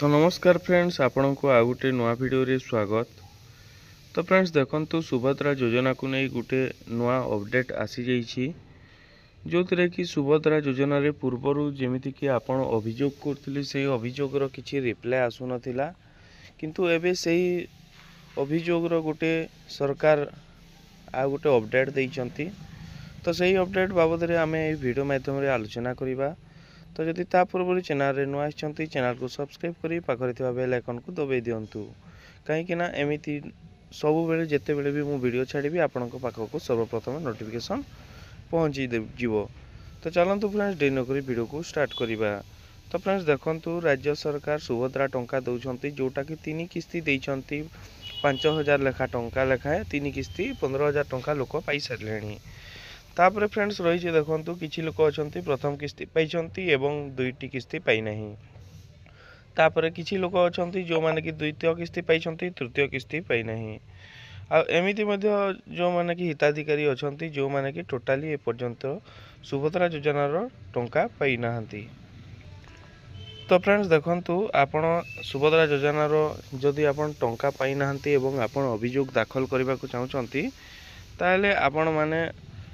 तो नमस्कार फ्रेंड्स, आपण को आ गोटे नुआ वीडियो रे स्वागत। तो फ्रेंड्स देखंतु सुभद्रा योजना को नहीं गोटे नुआ अपडेट आसी जाइछि, जो थरे कि सुभद्रा योजना रे पूर्वरु जेमिति कि आपण अभियोग करथिले से अभियोग रो किछि रिप्लाई आसु नथिला, किंतु एबे सेही अभियोग रो गोटे सरकार आ गोटे अपडेट दैछंती। तो सही अपडेट बाबद रे आमे ए वीडियो माध्यम रे आलोचना करिबा। तो जदि ता पूर्व चैनल रे नुआ आछंती चैनल को सब्सक्राइब करी पाखरे थिबा बेल आइकन को दबाई दियंतु, कहीं ना एमिति सब बेले जेते बेले भी मु वीडियो छाड़ीबी आपनक पाखक सर्वप्रथम नोटिफिकेशन पहुंची जीवो। तो चलंतु फ्रेंड्स डे नकरी वीडियो को स्टार्ट करिबा। तो फ्रेंड्स देखंतु राज्य सरकार सुभद्रा टंका दउछंती, जोटा कि 3 किस्ती देइछंती 5000 लेखा टंका लेखाए 3 किस्ती 15000 टंका लोक पाई सारलेनी। तापर फ्रेंड्स रही देखो किसी लोक अच्छा प्रथम किस्ती पाई एवं दुईटी किस्ती पाई नहीं। तापर किसी लोक अच्छा जो मैंने कि द्वितीय किस्ती पाई तृतीय किस्ती पाई नहीं। आमती जो मैंने कि हिताधिकारी अच्छा जो मैंने कि टोटाली एपर्यंत सुभद्रा योजनार टंका पाई ना। तो फ्रेंड्स देखंतु आपण सुभद्रा योजनार जदि आपण टंका पाई ना एवं आपण अभियोग दाखल करने को चाहते ताहले आपण माने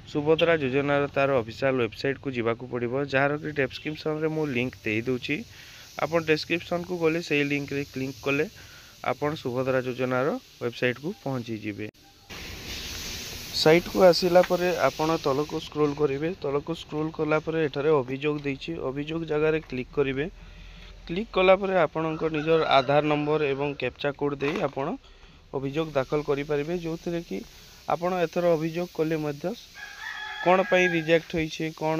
सुभद्रा योजनार तार ऑफिशियल वेबसाइट को जीवाकू पड़िबो, जार कि डिस्क्रिप्शन रे मु लिंक दे दूची। आपण डिस्क्रिप्शन को गले से लिंक रे क्लिक कले आपण सुभद्रा योजनार वेबसाइट को पहुंची जिवे। साइट को आसिला परे आपण तल को स्क्रॉल करिवे, तल को स्क्रॉल कला परे एठारे अभियोग देछि, अभियोग जगह रे क्लिक करिवे। क्लिक कला परे आपणक निजर आधार नंबर एवं कैप्चा कोड दे आपण अभियोग दाखल करि परिबे, जोथिरे कि आपण एथर अभियोग कले मध्य कौन पाई रिजेक्ट होइछि, कौन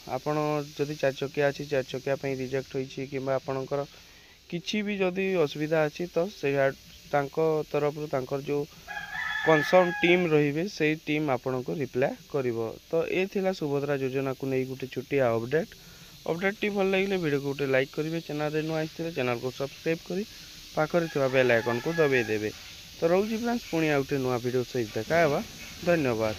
आपण जदि 4 चकिया अछि 4 चकिया पाई रिजेक्ट होइछि कि आपणकर किछि भी जदि असुविधा अछि तो से तांको तरफ तांकर जो कंसर्न टीम रहिबे से टीम आपण को रिप्लाई करिवो। तो ए थिला सुभद्रा योजना को नै गुटे छुटिया अपडेट टी भल लागिले वीडियो को गुटे लाइक करिवे, चैनल रे नो आइथिले चैनल को सब्सक्राइब करी पाखरे थिबा बेल आइकन को दबाई देबे। तो रहउछि फ्रेंड्स पुणी आउटे नुआ वीडियो सहित देखा हेबा। धन्यवाद।